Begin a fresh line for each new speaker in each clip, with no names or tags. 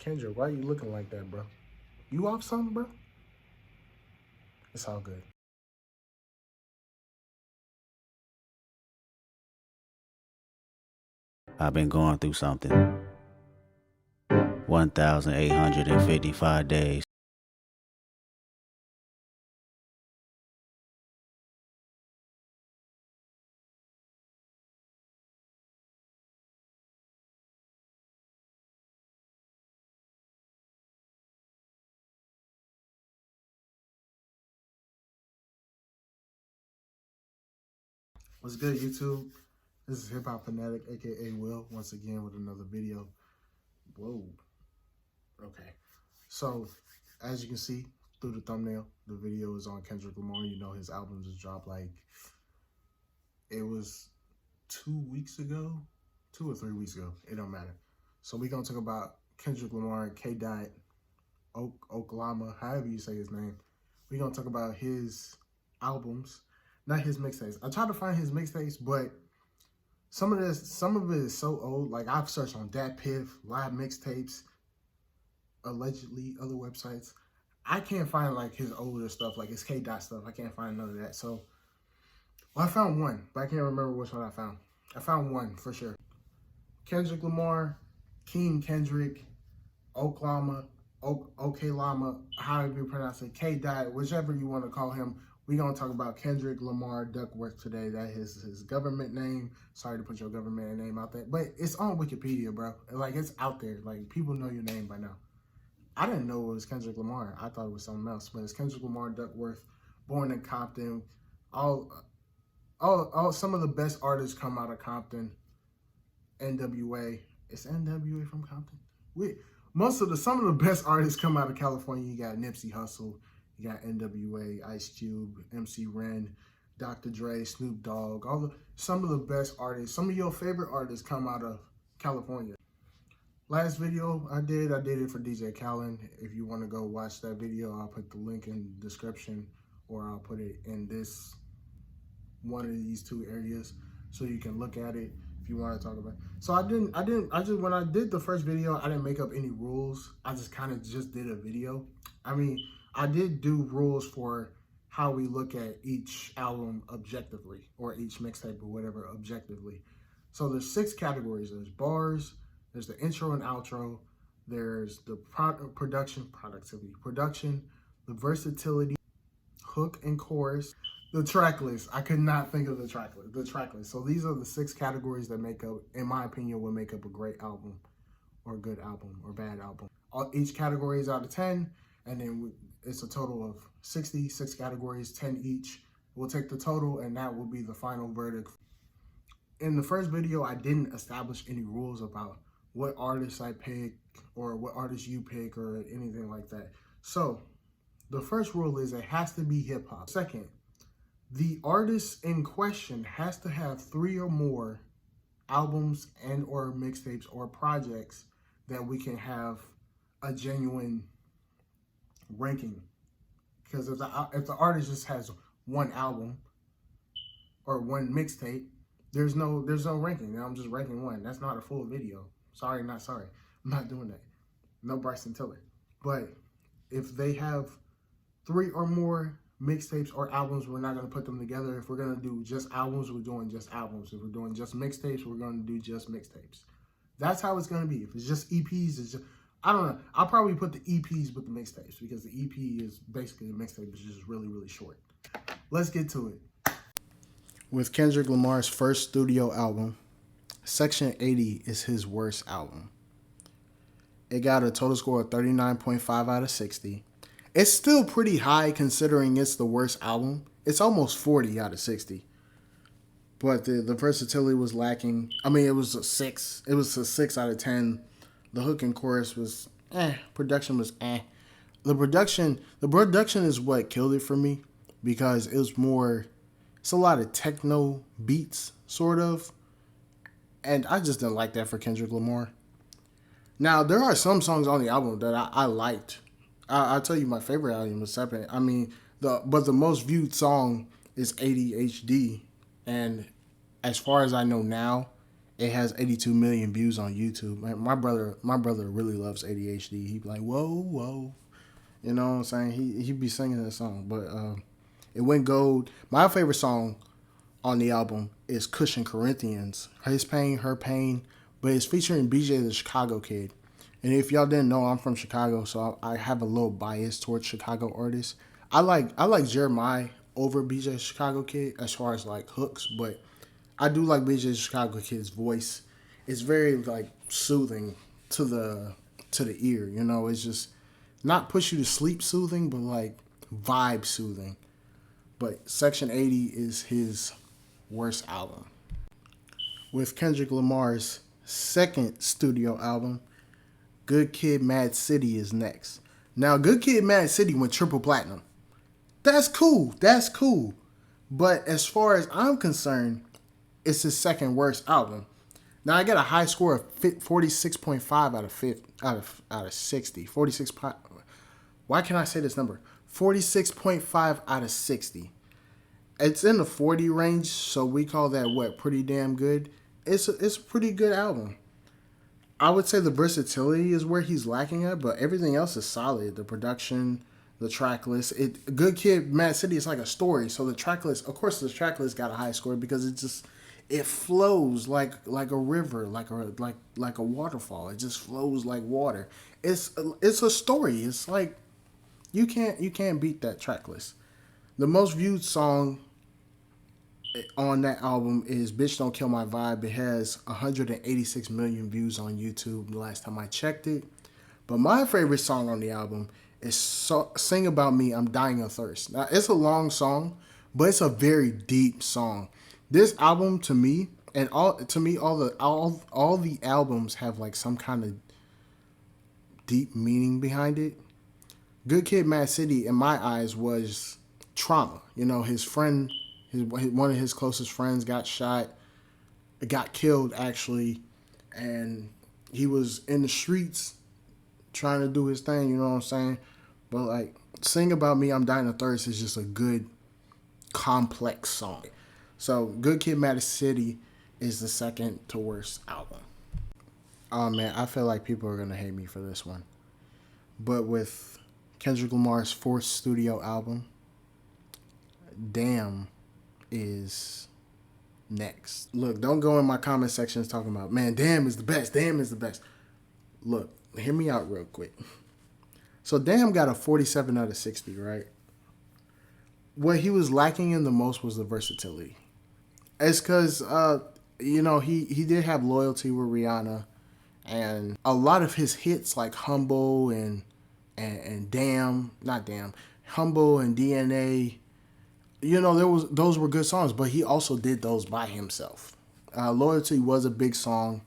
Kendrick, why you looking like that, bro? You off something, bro? It's all good.
I've been going through something. 1,855 days.
What's good, YouTube? This is Hip Hop Fanatic, aka Will, once again with another video. Whoa. Okay. So, as you can see through the thumbnail, the video is on Kendrick Lamar. You know his album just dropped it was 2 weeks ago, 2 or 3 weeks ago. It don't matter. So we're gonna talk about Kendrick Lamar, K.Dot, Oklahoma, however you say his name. We're gonna talk about his albums. Not his mixtapes. I tried to find his mixtapes, but some of it is so old. Like, I've searched on DatPiff, Live Mixtapes, allegedly other websites. I can't find like his older stuff, like his K.Dot stuff. I can't find none of that. So, well, I found one, but I can't remember which one I found. I found one for sure. Kendrick Lamar, King Kendrick, Oklahoma, Oklahoma, however you pronounce it, K.Dot, whichever you want to call him. We're going to talk about Kendrick Lamar Duckworth today. That is his government name. Sorry to put your government name out there. But it's on Wikipedia, bro. Like, it's out there. Like, people know your name by now. I didn't know it was Kendrick Lamar. I thought it was something else. But it's Kendrick Lamar Duckworth, born in Compton. Some of the best artists come out of Compton. NWA. It's NWA from Compton? Some of the best artists come out of California. You got Nipsey Hussle. You got NWA, Ice Cube, MC Ren, Dr. Dre, Snoop Dogg, some of the best artists, some of your favorite artists come out of California. Last video I did it for DJ Khaled. If you want to go watch that video, I'll put the link in the description, or I'll put it in one of these two areas so you can look at it if you want to talk about it. So when I did the first video, I didn't make up any rules. I just kind of just did a video. I mean, I did do rules for how we look at each album objectively, or each mixtape or whatever objectively. So there's 6 categories. There's bars, there's the intro and outro, there's the production, the versatility, hook and chorus, the track list. I could not think of the track list. So these are the 6 categories that make up, in my opinion, will make up a great album, or a good album, or bad album. Each category is out of 10, and then it's a total of 66 categories, 10 each. We'll take the total, and that will be the final verdict. In the first video, I didn't establish any rules about what artists I pick, or what artists you pick, or anything like that. So the first rule is it has to be hip hop. Second, the artist in question has to have 3 or more albums and or mixtapes or projects that we can have a genuine ranking. Because if the artist just has one album or one mixtape, there's no ranking. I'm just ranking one. That's not a full video. Sorry, not sorry. I'm not doing that. No Bryson Tiller. But if they have 3 or more mixtapes or albums, we're not going to put them together. If we're going to do just albums, we're doing just albums. If we're doing just mixtapes, we're going to do just mixtapes. That's how it's going to be. If it's just EPs, it's just, I don't know. I'll probably put the EPs with the mixtapes, because the EP is basically a mixtape. It's just really, really short. Let's get to it. With Kendrick Lamar's first studio album, Section 80 is his worst album. It got a total score of 39.5 out of 60. It's still pretty high considering it's the worst album. It's almost 40 out of 60. But the versatility was lacking. I mean, it was a 6. It was a 6 out of 10. The hook and chorus was production was The production is what killed it for me, because it's a lot of techno beats, sort of. And I just didn't like that for Kendrick Lamar. Now, there are some songs on the album that I liked. I'll tell you my favorite album was separate. I mean, but the most viewed song is ADHD. And as far as I know now, It has 82 million views on YouTube. My brother really loves ADHD. He'd be like, whoa, whoa. You know what I'm saying? He'd be singing that song. But it went gold. My favorite song on the album is Cushion Corinthians. His Pain, Her Pain. But it's featuring BJ the Chicago Kid. And if y'all didn't know, I'm from Chicago, so I have a little bias towards Chicago artists. I like Jeremiah over BJ the Chicago Kid as far as like hooks, but I do like BJ the Chicago Kid's voice. It's very like soothing to the ear. You know, it's just not push you to sleep soothing, but like vibe soothing. But Section 80 is his worst album. With Kendrick Lamar's second studio album, Good Kid, Mad City is next. Now, Good Kid, Mad City went triple platinum. That's cool. That's cool. But as far as I'm concerned, it's his second worst album. Now, I got a high score of 46.5 out of 60. 46. Why can't I say this number? 46.5 out of 60. It's in the 40 range, so we call that what? Pretty damn good. It's a pretty good album. I would say the versatility is where he's lacking at, but everything else is solid. The production, the track list. Good Kid, Mad City is like a story. So the track list, of course, the track list got a high score because it flows like a river, like a waterfall. It just flows like water. It's a story. It's like you can't beat that track list. The most viewed song on that album is Bitch Don't Kill My Vibe. It has 186 million views on YouTube the last time I checked it. But my favorite song on the album is Sing About Me, I'm Dying of Thirst. Now, it's a long song, but it's a very deep song. This album to me, and all the albums have like some kind of deep meaning behind it. Good Kid, Mad City, in my eyes, was trauma. You know, his friend, one of his closest friends got killed actually, and he was in the streets trying to do his thing, you know what I'm saying? But like, Sing About Me, I'm Dying of Thirst is just a good, complex song. So Good Kid, Mad City is the second to worst album. Oh man, I feel like people are gonna hate me for this one. But with Kendrick Lamar's fourth studio album, Damn is next. Look, don't go in my comment sections talking about, man, Damn is the best. Damn is the best. Look, hear me out real quick. So Damn got a 47 out of 60, right? What he was lacking in the most was the versatility. It's because, he did have loyalty with Rihanna, and a lot of his hits like Humble and Humble and DNA, those were good songs, but he also did those by himself. Loyalty was a big song.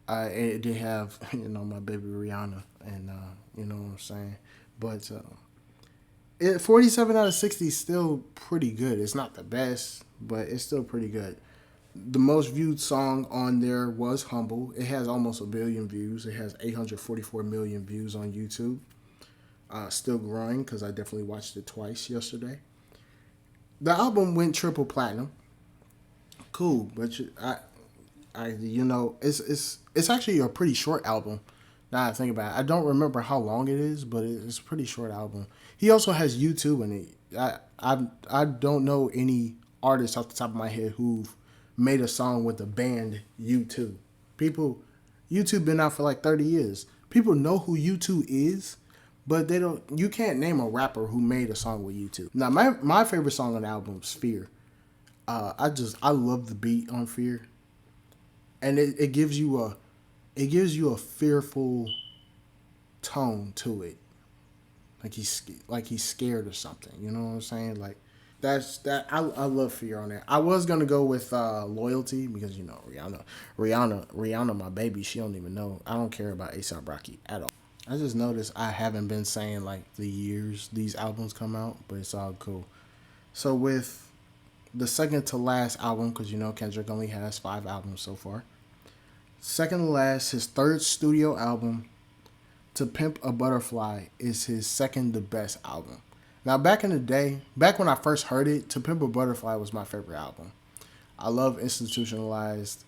It did have, my baby Rihanna, and you know what I'm saying. But 47 out of 60 is still pretty good. It's not the best, but it's still pretty good. The most viewed song on there was Humble. It has almost 1 billion views. It has 844 million views on YouTube. Still growing because I definitely watched it twice yesterday. The album went triple platinum. Cool, but it's actually a pretty short album. Now I think about it, I don't remember how long it is, but it's a pretty short album. He also has YouTube in it. I don't know any artists off the top of my head who've made a song with the band U2. YouTube been out for like 30 years. People know who U2 is, but you can't name a rapper who made a song with U2. Now my favorite song on the album is Fear. I love the beat on Fear. And it gives you a fearful tone to it. Like he's scared or something. You know what I'm saying? Like I love Fear on there. I was gonna go with Loyalty because Rihanna, my baby. She don't even know. I don't care about A$AP Rocky at all. I just noticed I haven't been saying like the years these albums come out, but it's all cool. So with the second to last album, because Kendrick only has 5 albums so far. Second to last, his third studio album, To Pimp a Butterfly, is his second to best album. Now, back in the day, back when I first heard it, To Pimp a Butterfly was my favorite album. I love Institutionalized.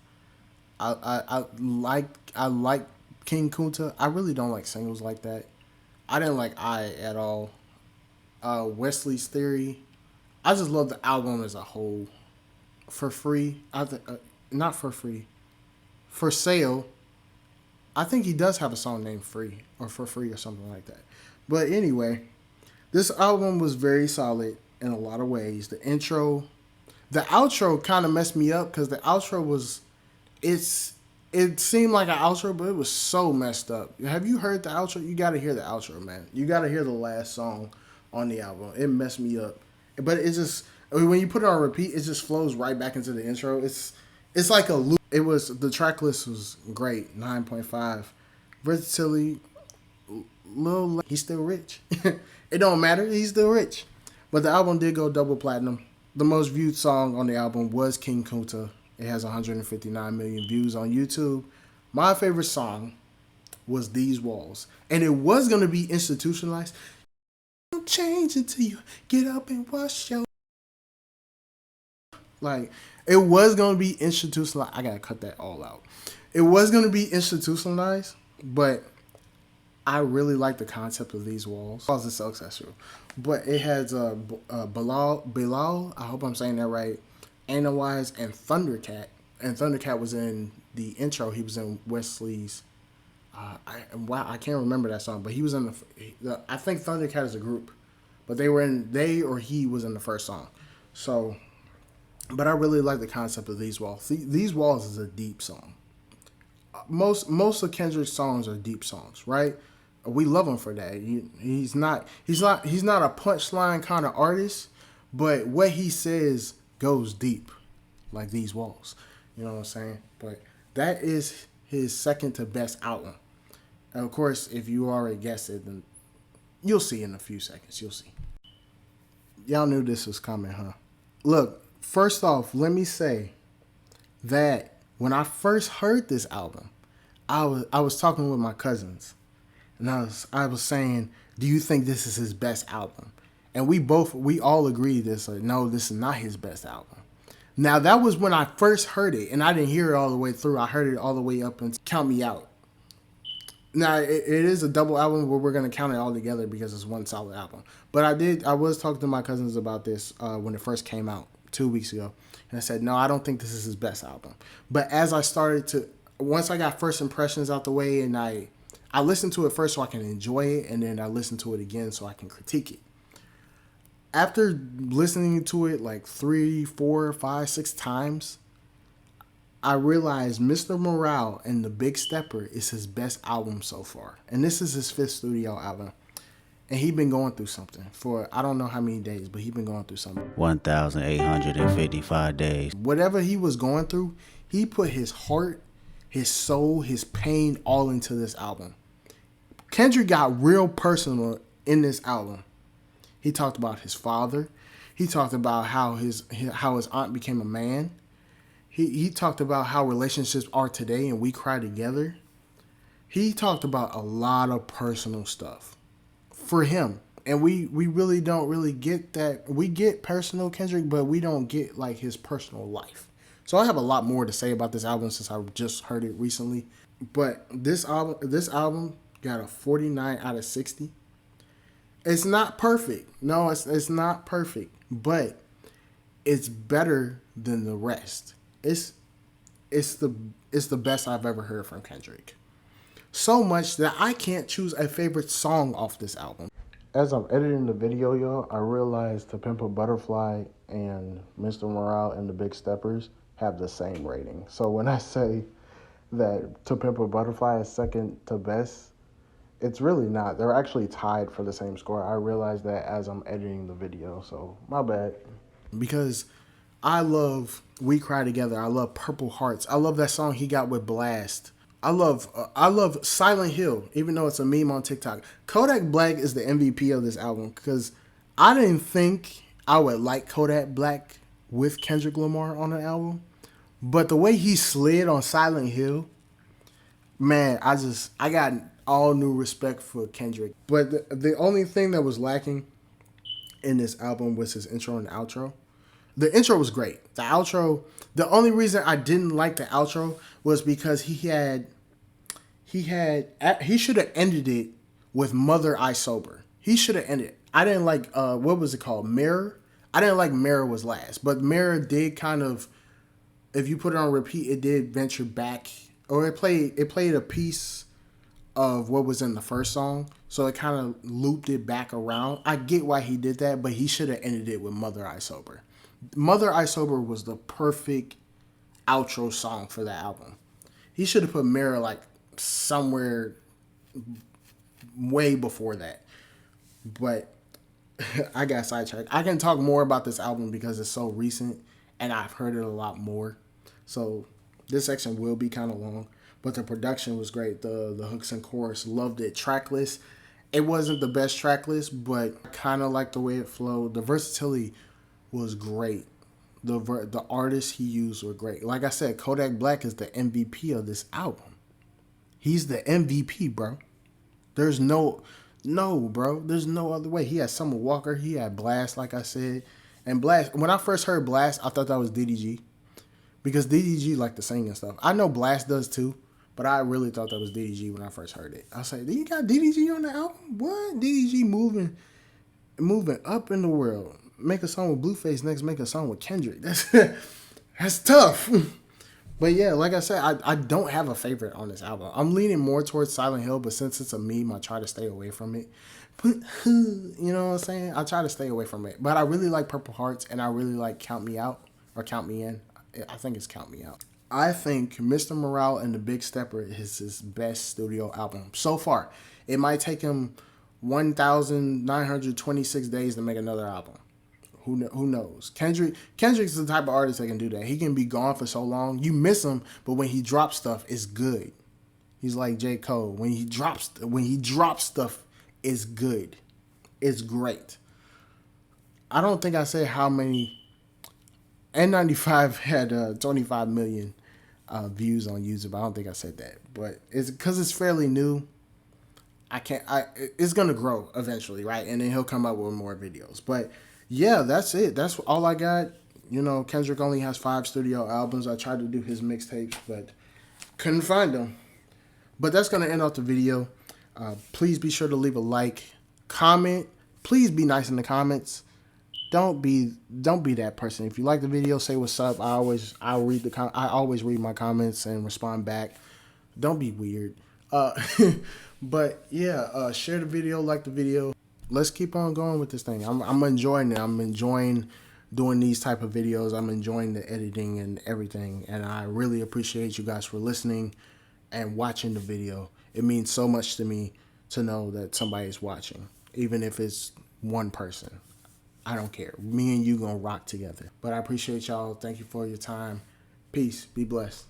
I like King Kunta. I really don't like singles like that. I didn't like I at all. Wesley's Theory. I just love the album as a whole. For free, not for free. For sale, I think he does have a song named Free or For Free or something like that. But anyway, this album was very solid in a lot of ways. The outro kind of messed me up because the outro was, it seemed like an outro, but it was so messed up. Have you heard the outro? You got to hear the outro, man. You got to hear the last song on the album. It messed me up. But it just, when you put it on repeat, it just flows right back into the intro. It's like a loop. The track list was great, 9.5. Versatility, he's still rich. It don't matter, he's still rich. But the album did go double platinum. The most viewed song on the album was King Kunta. It has 159 million views on YouTube. My favorite song was These Walls. And it was going to be institutionalized. Don't change until you get up and wash your... Like, it was going to be institutionalized. I got to cut that all out. It was going to be institutionalized, but I really like the concept of These Walls. It was so successful. But it has Bilal, I hope I'm saying that right, Analyze, and Thundercat. And Thundercat was in the intro. He was in Wesley's... I can't remember that song, but he was in the... I think Thundercat is a group. But they or he was in the first song. So... But I really like the concept of These Walls. These Walls is a deep song. Most of Kendrick's songs are deep songs, right? We love him for that. He's not a punchline kind of artist, but what he says goes deep, like These Walls. You know what I'm saying? But that is his second to best album. And of course, if you already guessed it, then you'll see in a few seconds. You'll see. Y'all knew this was coming, huh? Look. First off, let me say that when I first heard this album, I was talking with my cousins, and I was saying, "Do you think this is his best album?" And we all agreed this. Like, no, this is not his best album. Now that was when I first heard it, and I didn't hear it all the way through. I heard it all the way up and Count Me Out. Now it is a double album, but we're gonna count it all together because it's one solid album. But I was talking to my cousins about this when it first came out 2 weeks ago, and I said, no, I don't think this is his best album. But as I started to, once I got first impressions out the way, and I listened to it first so I can enjoy it, and then I listened to it again so I can critique it. After listening to it like 3, 4, 5, 6 times, I realized Mr.Morale and The Big Stepper is his best album so far. And this is his 5th studio album. And he been going through something for I don't know how many days, but he been going through something.
1,855 days.
Whatever he was going through, he put his heart, his soul, his pain all into this album. Kendrick got real personal in this album. He talked about his father. He talked about how his aunt became a man. He talked about how relationships are today and we cry together. He talked about a lot of personal stuff for him. And we really don't really get that. We get personal Kendrick, but we don't get like his personal life. So I have a lot more to say about this album since I just heard it recently. But this album got a 49 out of 60. It's not perfect. No, it's not perfect, but it's better than the rest. It's the best I've ever heard from Kendrick. So much that I can't choose a favorite song off this album. As I'm editing the video, y'all, I realized To Pimp A Butterfly and Mr.Morale and The Big Steppers have the same rating. So when I say that To Pimp A Butterfly is second to best, it's really not. They're actually tied for the same score. I realized that as I'm editing the video, so my bad. Because I love We Cry Together. I love Purple Hearts. I love that song he got with Blast. I love Silent Hill, even though it's a meme on TikTok. Kodak Black is the MVP of this album because I didn't think I would like Kodak Black with Kendrick Lamar on the album. But the way he slid on Silent Hill, man, I got all new respect for Kendrick. But the only thing that was lacking in this album was his intro and outro. The intro was great. The outro, the only reason I didn't like the outro was because he should have ended it with Mother I Sober. He should have ended it. I didn't like, what was it called? Mirror? I didn't like Mirror was last, but Mirror did kind of, if you put it on repeat, it did venture back, or it played a piece of what was in the first song, so it kind of looped it back around. I get why he did that, but he should have ended it with Mother I Sober. Mother I Sober was the perfect outro song for that album. He should have put Mirror like somewhere way before that. But I got sidetracked. I can talk more about this album because it's so recent and I've heard it a lot more. So this section will be kind of long, but the production was great. The hooks and chorus, loved it. Track list, it wasn't the best track list, but kind of like the way it flowed. The versatility was great. The artists he used were great. Like I said, Kodak Black is the MVP of this album. He's the MVP, bro. There's no, bro. There's no other way. He had Summer Walker. He had Blast, like I said. And Blast, when I first heard Blast, I thought that was DDG. Because DDG liked to sing and stuff. I know Blast does too, but I really thought that was DDG when I first heard it. I was like, you got DDG on the album? What? DDG moving up in the world. Make a song with Blueface, next make a song with Kendrick. That's tough. But yeah, like I said, I don't have a favorite on this album. I'm leaning more towards Silent Hill, but since it's a meme, I try to stay away from it. But, you know what I'm saying? I try to stay away from it. But I really like Purple Hearts, and I really like Count Me Out, or Count Me In. I think it's Count Me Out. I think Mr.Morale and the Big Stepper is his best studio album so far. It might take him 1,926 days to make another album. Who knows? Kendrick's the type of artist that can do that. He can be gone for so long. You miss him, but when he drops stuff, it's good. He's like J. Cole. When he drops stuff, it's good. It's great. I don't think I said how many. N95 had 25 million views on YouTube. I don't think I said that, but it's because it's fairly new. It's gonna grow eventually, right? And then he'll come up with more videos. But yeah, that's it. That's all I got. You know, Kendrick only has 5 studio albums. I tried to do his mixtapes, but couldn't find them. But that's gonna end off the video. Please be sure to leave a like, comment. Please be nice in the comments. Don't be that person. If you like the video, say what's up. I always read my comments and respond back. Don't be weird. But yeah, share the video, like the video. Let's keep on going with this thing. I'm enjoying it. I'm enjoying doing these type of videos. I'm enjoying the editing and everything. And I really appreciate you guys for listening and watching the video. It means so much to me to know that somebody's watching, even if it's one person. I don't care. Me and you gonna rock together. But I appreciate y'all. Thank you for your time. Peace. Be blessed.